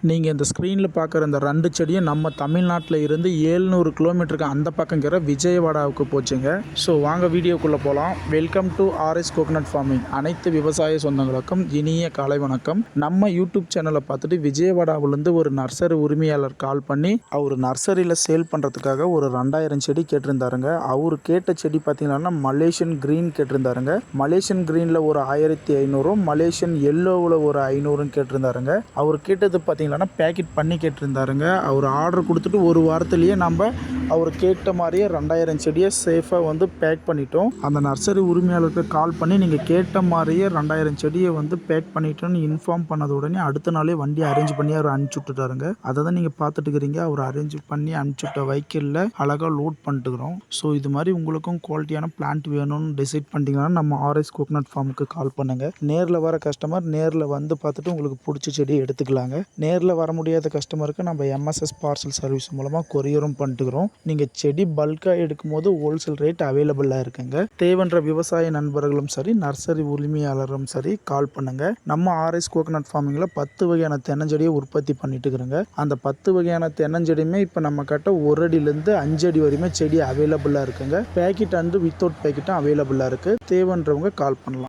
நீங்கள் இந்த ஸ்க்ரீனில் பார்க்குற இந்த 2 செடியும் நம்ம தமிழ்நாட்டில் இருந்து 700 கிலோமீட்டருக்கு அந்த பக்கங்கிற விஜயவாடாவுக்கு போச்சுங்க. ஸோ வாங்க வீடியோக்குள்ளே போகலாம். Welcome to RS coconut farming. அனைத்து விவசாய சொந்தங்களுக்கும் இனிய காலை வணக்கம். நம்ம யூடியூப் சேனலை பார்த்துட்டு விஜயவாடாவிலேருந்து ஒரு நர்சரி உரிமையாளர் கால் பண்ணி அவர் நர்சரியில் சேல் பண்ணுறதுக்காக ஒரு 2000 செடி கேட்டிருந்தாருங்க. அவர் கேட்ட செடி பார்த்தீங்கன்னா மலேசியன் க்ரீன் கேட்டிருந்தாருங்க. மலேசியன் க்ரீனில் ஒரு 1500, மலேசியன் எல்லோவில் ஒரு 500 கேட்டிருந்தாருங்க. அவர் கேட்டது பார்த்தீங்கன்னா பேக்கெட் பண்ணி கேட்டிருந்தாருங்க. அவர் ஆர்டர் கொடுத்துட்டு ஒரு வாரத்திலேயே நம்ம அவர் கேட்ட மாதிரியே 2000 செடியை சேஃபாக பேக் பண்ணிட்டோம். அந்த நர்சரி உரிமையாளருக்கு கால் பண்ணி நீங்கள் கேட்ட மாதிரியே 2000 செடியை பேக் பண்ணிட்டோன்னு இன்ஃபார்ம் பண்ணது உடனே அடுத்த நாளே வண்டி அரேஞ்ச் பண்ணி அவர் அனுப்பிச்சி விட்டுட்டாருங்க. அதை தான் நீங்கள் பார்த்துட்டு இருக்கிறீங்க. அவர் அரேஞ்ச் பண்ணி அனுப்பிச்சி விட்ட வெஹிக்கிளில் அழகாக லோட் பண்ணிட்டுக்கிறோம். ஸோ இது மாதிரி உங்களுக்கும் குவாலிட்டியான பிளான்ட் வேணும்னு டிசைட் பண்ணிட்டீங்கன்னா நம்ம ஆர்எஸ் கோகனட் ஃபார்முக்கு கால் பண்ணுங்கள். நேரில் வர கஸ்டமர் நேரில் வந்து பார்த்துட்டு உங்களுக்கு பிடிச்ச செடியை எடுத்துக்கலாங்க. நேரில் வர முடியாத கஸ்டமருக்கு நம்ம எம்எஸ்எஸ் பார்சல் சர்வீஸ் மூலமாக கொரியரும் பண்ணிட்டுக்கிறோம். நீங்கள் செடி பல்காக எடுக்கும் போது ஹோல்சேல் ரேட் அவைலபிளாக இருக்குங்க. தேவைன்ற விவசாய நண்பர்களும் சரி, நர்சரி உரிமையாளரும் சரி கால் பண்ணுங்கள். நம்ம ஆர்எஸ் கோகனட் ஃபார்மிங்கில் 10 வகையான தென்னஞ்செடியை உற்பத்தி பண்ணிட்டு இருக்கிறோங்க. அந்த 10 வகையான தென்னஞ்செடியுமே இப்போ நம்ம கிட்ட 1 அடியிலேருந்து 5 அடி வரையுமே செடி அவைலபிளாக இருக்குங்க. பேக்கெட் அண்டு வித்தவுட் பேக்கெட்டும் அவைலபிளாக இருக்குது. தேவைன்றவங்க கால் பண்ணலாம்.